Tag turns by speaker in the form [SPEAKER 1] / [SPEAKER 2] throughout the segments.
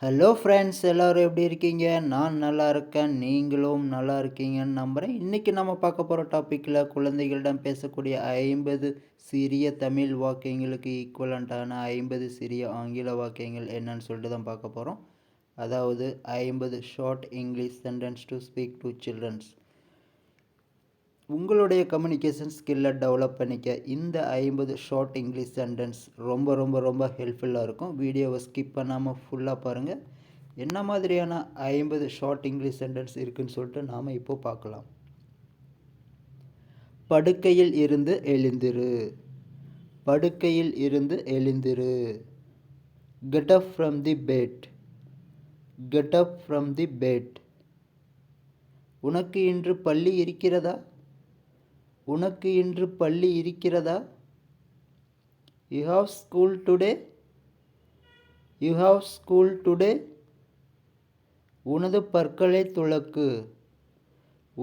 [SPEAKER 1] Hello friends, எல்லோரும் எப்படி இருக்கீங்க? நான் நல்லா இருக்கேன். நீங்களும் நல்லா இருக்கீங்கன்னு நம்புகிறேன். இன்றைக்கி நம்ம பார்க்க போகிற டாப்பிக்கில் குழந்தைகளிடம் பேசக்கூடிய 50 சிறிய தமிழ் வாக்கியங்களுக்கு ஈக்குவலண்ட்டான 50 சிறிய ஆங்கில வாக்கியங்கள் என்னன்னு சொல்லிட்டு தான் பார்க்க போகிறோம். அதாவது 50 short English sentence to speak to childrens. உங்களுடைய கம்யூனிகேஷன் ஸ்கில்லை டெவலப் பண்ணிக்க இந்த 50 ஷார்ட் இங்கிலீஷ் சென்டென்ஸ் ரொம்ப ரொம்ப ரொம்ப ஹெல்ப்ஃபுல்லாக இருக்கும். வீடியோவை ஸ்கிப் பண்ணாமல் ஃபுல்லாக பாருங்கள். என்ன மாதிரியான 50 ஷார்ட் இங்கிலீஷ் சென்டென்ஸ் இருக்குன்னு சொல்லிட்டு நாம் இப்போ பார்க்கலாம். படுக்கையில் இருந்து எழுந்திரு. படுக்கையில் இருந்து எழுந்திரு. Get up from the bed. Get up from the bed. உனக்கு இன்று பள்ளி இருக்கிறதா? உனக்கு இன்று பள்ளி இருக்கிறதா? You have school today? You have school today? உனது பற்களை துலக்கு.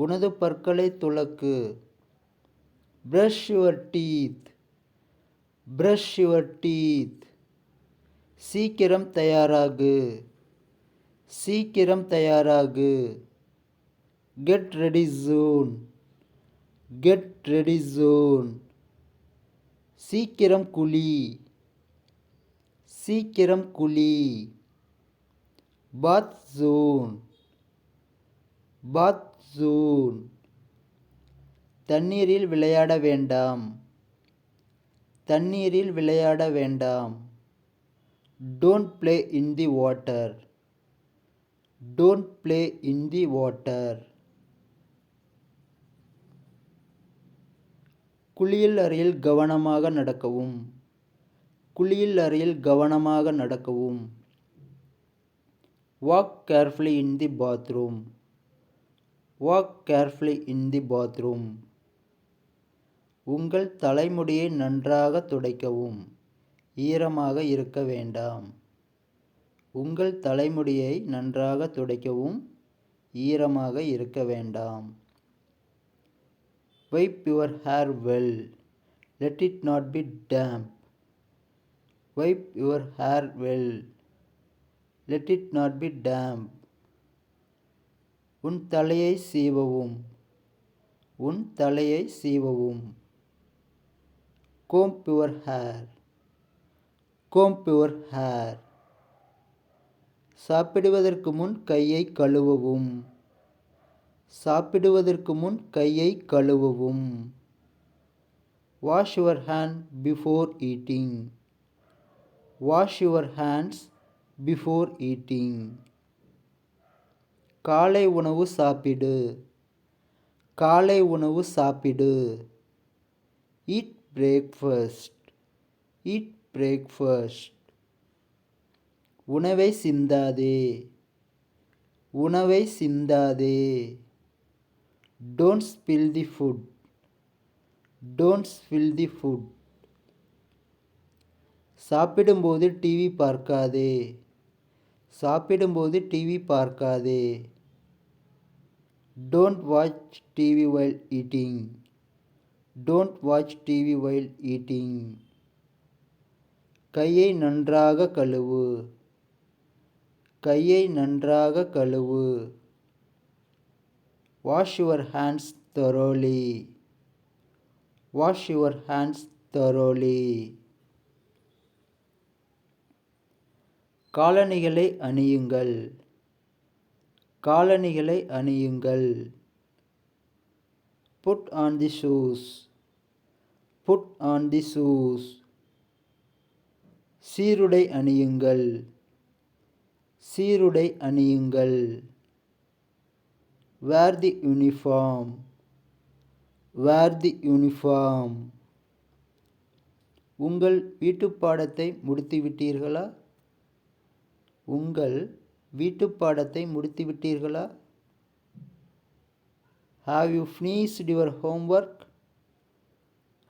[SPEAKER 1] உனது பற்களை துலக்கு. Brush your teeth. Brush your teeth. சீக்கிரம் தயாராகு. சீக்கிரம் தயாராகு. Get ready soon. Get ready soon. சீக்கிரம் குளி. சீக்கிரம் குளி. Bath soon. Bath soon. தண்ணீரில் விளையாட வேண்டாம். தண்ணீரில் விளையாட வேண்டாம். Don't play in the water. Don't play in the water. குளியல் அறையில் கவனமாக நடக்கவும். குளியல் அறையில் கவனமாக நடக்கவும். Walk carefully in the bathroom. Walk carefully in the bathroom. உங்கள் தலைமுடியை நன்றாக துடைக்கவும். ஈரமாக இருக்க வேண்டாம். உங்கள் தலைமுடியை நன்றாக துடைக்கவும். ஈரமாக இருக்க வேண்டாம். Wipe your hair well. Let it not be damp. Wipe your hair well. Let it not be damp. உன் தலையை சீவவும். உன் தலையை சீவவும். Comb your hair. Comb your hair. சாப்பிடுவதற்கு முன் கையை கழுவவும். சாப்பிடுவதற்கு முன் கையை கழுவவும். Wash your hand before eating. Wash your hands before eating. காலை உணவு சாப்பிடு. காலை உணவு சாப்பிடு. Eat breakfast. Eat breakfast. உணவை சிந்தாதே. உணவை சிந்தாதே. Don't spill the food. Don't spill the food. சாப்பிடும்போது டிவி பார்க்காதே. சாப்பிடும்போது டிவி பார்க்காதே. Don't watch TV while eating. Don't watch TV while eating. கையை நன்றாக கழுவு. கையை நன்றாக கழுவு. Wash your hands thoroughly. Wash your hands thoroughly. காலணிகளை அணியுங்கள். காலணிகளை அணியுங்கள். Put on the shoes. Put on the shoes. சீருடை அணியுங்கள். சீருடை அணியுங்கள். Wear the uniform. Wear the uniform. உங்கள் வீட்டுப்பாடத்தை முடித்துவிட்டீர்களா? உங்கள் வீட்டுப்பாடத்தை முடித்துவிட்டீர்களா? Have you finished your homework?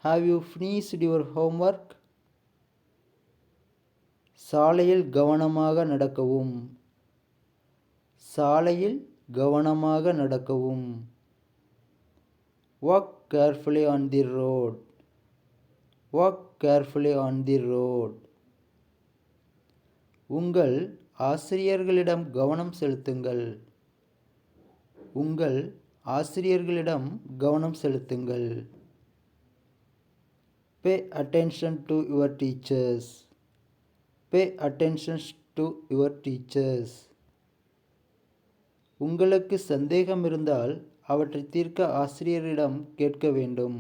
[SPEAKER 1] Have you finished your homework? சாலையில் கவனமாக நடக்கவும். சாலையில் கவனமாக நடக்கவும். Walk carefully on the road. Walk carefully on the road. உங்கள் ஆசிரியர்களிடம் கவனம் செலுத்துங்கள். உங்கள் ஆசிரியர்களிடம் கவனம் செலுத்துங்கள். Pay attention to your teachers. Pay attention to your teachers. உங்களுக்கு சந்தேகம் இருந்தால் அவற்றை தீர்க்க ஆசிரியரிடம் கேட்க வேண்டும்.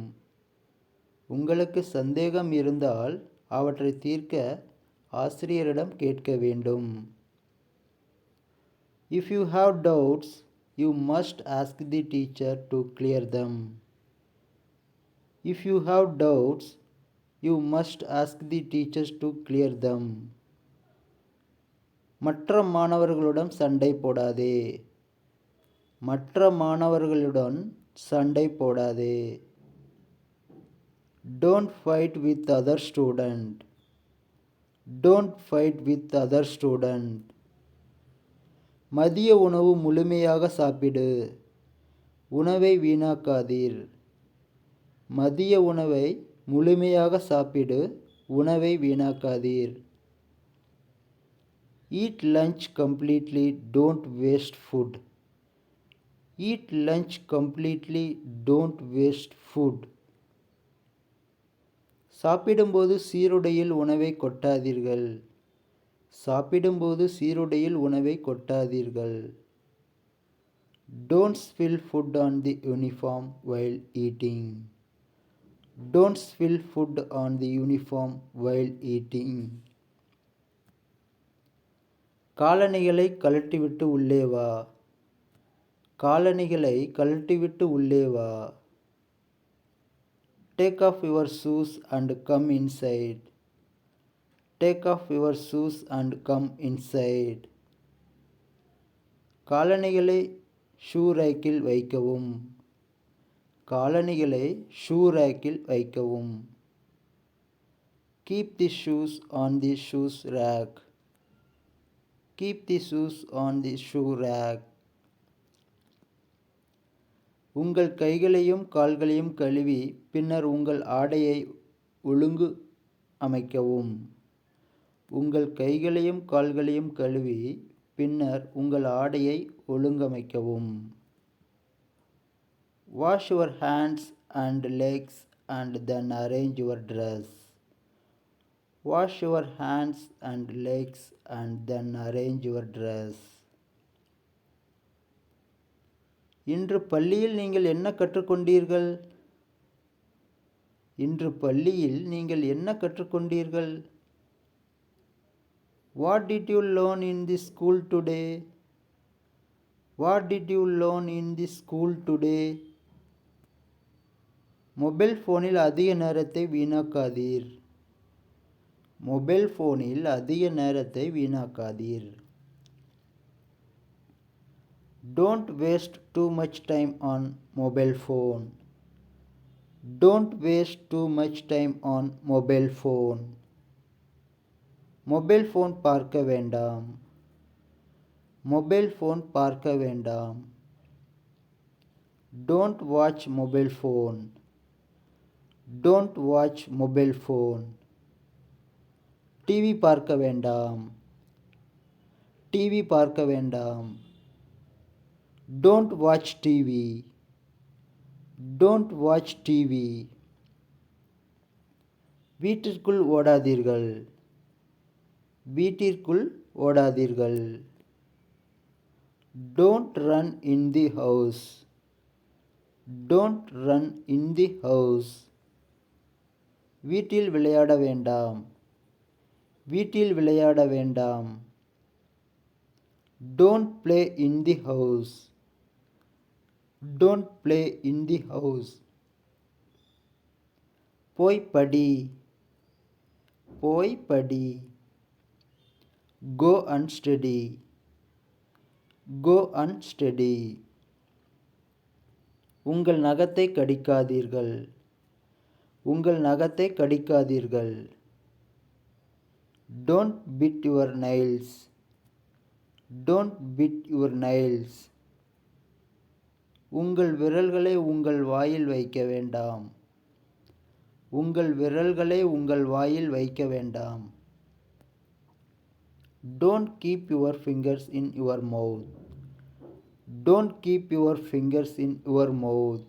[SPEAKER 1] உங்களுக்கு சந்தேகம் இருந்தால் அவற்றை தீர்க்க ஆசிரியரிடம் கேட்க வேண்டும். If you have doubts, you must ask the teacher to clear them. If you have doubts, you must ask the teachers to clear them. மற்ற மாணவர்களுடன் சண்டை போடாதே. மற்ற மாணவர்களுடன் சண்டை போடாதே. Don't fight with other student. Don't fight with other student. மதிய உணவு முழுமையாக சாப்பிடு. உணவை வீணாக்காதீர். மதிய உணவை முழுமையாக சாப்பிடு. உணவை வீணாக்காதீர். Eat lunch completely. Don't waste food. Eat lunch completely. Don't waste food. சாப்பிடும்போது சீருடையில் உணவை கொட்டாதீர்கள். சாப்பிடும்போது சீருடையில் உணவை கொட்டாதீர்கள். Don't spill food on the uniform while eating. Don't spill food on the uniform while eating. காலணிகளை கழட்டிவிட்டு உள்ளே வா. காலணிகளை கழட்டிவிட்டு உள்ளே வா. Take off your shoes and come inside. Take off your shoes and come inside. காலணிகளை ஷூ ரேக்கில் வைக்கவும். காலணிகளை ஷூ ரேக்கில் வைக்கவும். Keep the shoes on the shoes rack. Keep the shoes on the shoe rack. உங்கள் கைகளையும் கால்களையும் கழுவி பின்னர் உங்கள் ஆடையை ஒழுங்கு அமைக்கவும். உங்கள் கைகளையும் கால்களையும் கழுவி பின்னர் உங்கள் ஆடையை ஒழுங்கமைக்கவும். Wash your hands and legs and then arrange your dress. Wash your hands and legs and then arrange your dress. இன்று பள்ளியில் நீங்கள் என்ன கற்றுக்கொண்டீர்கள்? இன்று பள்ளியில் நீங்கள் என்ன கற்றுக்கொண்டீர்கள்? What did you learn in the school today? What did you learn in the school today? Mobile ஃபோனில் அதிக நேரத்தை வீணாக்காதீர். மொபைல் ஃபோனில் அதிக நேரத்தை வீணாக்காதீர். Don't waste too much time on mobile phone. Don't waste too much time on mobile phone. Mobile phone பார்க்க வேண்டாம். Mobile phone பார்க்க வேண்டாம். Don't watch mobile phone. Don't watch mobile phone. TV பார்க்க வேண்டாம். டிவி பார்க்க வேண்டாம். Don't watch TV. Don't watch TV. வீட்டிற்குள் ஓடாதீர்கள். வீட்டிற்குள் ஓடாதீர்கள். Don't run in the house. Don't run in the house. வீட்டில் விளையாட வேண்டாம். வீட்டில் விளையாட வேண்டாம். Don't play in the house. Don't play in the house. போய் படி. போய் படி. Go and study. Go and study. உங்கள் நகத்தை கடிக்காதீர்கள். உங்கள் நகத்தை கடிக்காதீர்கள். Don't bit your nails. Don't bit your nails. உங்கள் விரல்களை உங்கள் வாயில் வைக்க வேண்டாம். உங்கள் விரல்களை உங்கள் வாயில் வைக்க வேண்டாம். Don't keep your fingers in your mouth. Don't keep your fingers in your mouth.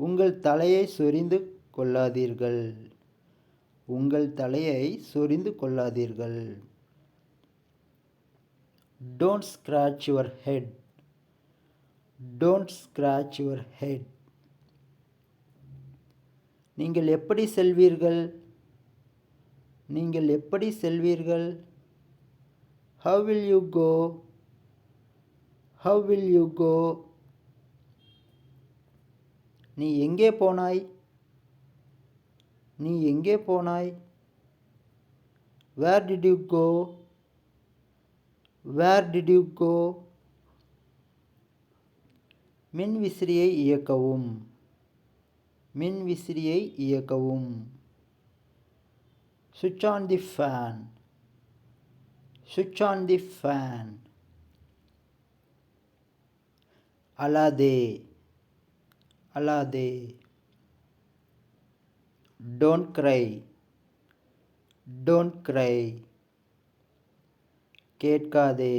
[SPEAKER 1] உங்கள் தலையை சொரிந்து கொள்ளாதீர்கள். உங்கள் தலையை சொரிந்து கொள்ளாதீர்கள். Don't scratch your head. Don't scratch your head. நீங்கள் எப்படி செல்வீர்கள்? நீங்கள் எப்படி செல்வீர்கள்? How will you go? How will you go? நீ எங்கே போனாய்? நீ எங்கே போனாய்? Where did you go? Where did you go? மின் விசிறியை இயக்கவும். மின் விசிறியை இயக்கவும். Switch on the fan. Switch on the fan. அழாதே. அழாதே. Don't cry. Don't cry. கேட்காதே.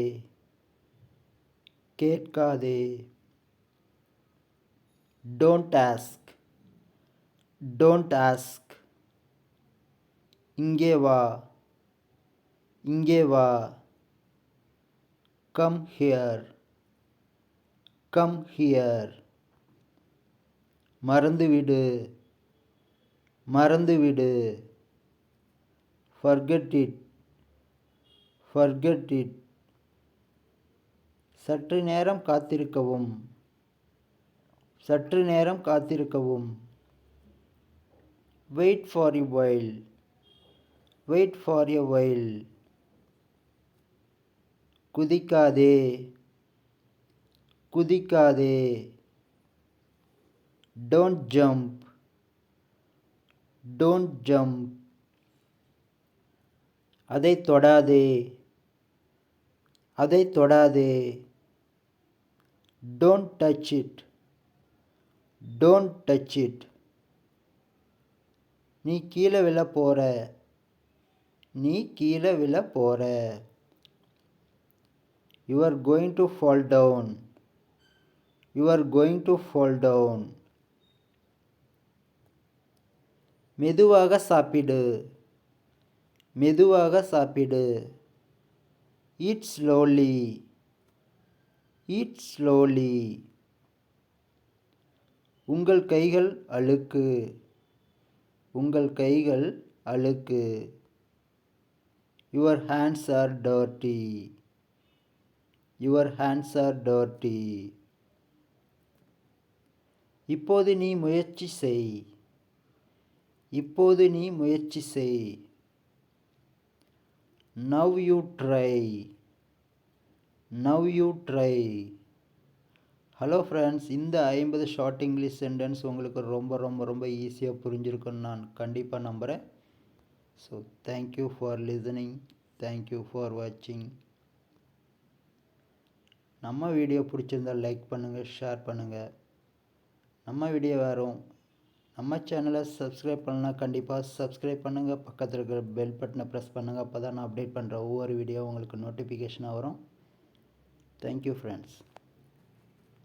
[SPEAKER 1] கேட்காதே. Don't ask. Don't ask. இங்கே வா. இங்கே வா. Come here. Come here. மறந்துவிடு. மறந்துவிடு. Forget it. Forget it. சற்று நேரம் காத்திருக்கவும். சற்று நேரம் காத்திருக்கவும். Wait for a while. Wait for a while. குதிக்காதே. குதிக்காதே. Don't jump. Don't jump. அதை தொடாதே. அதை தொடாதே. Don't touch it. Don't touch it. நீ கீழே விழ போற. நீ கீழே விழ போற. You are going to fall down. You are going to fall down. மெதுவாக சாப்பிடு. மெதுவாக சாப்பிடு. Eat slowly. Eat slowly. உங்கள் கைகள் அழுக்கு. உங்கள் கைகள் அழுக்கு. Your hands are dirty. Your hands are dirty. இப்போது நீ முயற்சி செய். இப்போது நீ முயற்சி செய். Now you try. Now you try. Hello friends, இந்த 50 ஷார்ட் இங்கிலீஷ் சென்டென்ஸ் உங்களுக்கு ரொம்ப ரொம்ப ரொம்ப ஈஸியாக புரிஞ்சிருக்குன்னு நான் கண்டிப்பாக நம்புகிறேன். So thank you for listening. Thank you for வாட்சிங். நம்ம வீடியோ பிடிச்சிருந்தால் லைக் பண்ணுங்கள், ஷேர் பண்ணுங்கள். நம்ம வீடியோ வரும். நம்ம சேனலை சப்ஸ்கிரைப் பண்ணலாம், கண்டிப்பாக சப்ஸ்கிரைப் பண்ணுங்கள். பக்கத்தில் இருக்கிற பெல் பட்டனை ப்ரெஸ் பண்ணுங்கள். அப்போ தான் நான் அப்டேட் பண்ணுற ஒவ்வொரு வீடியோ உங்களுக்கு நோட்டிஃபிகேஷனாக வரும். Thank you friends.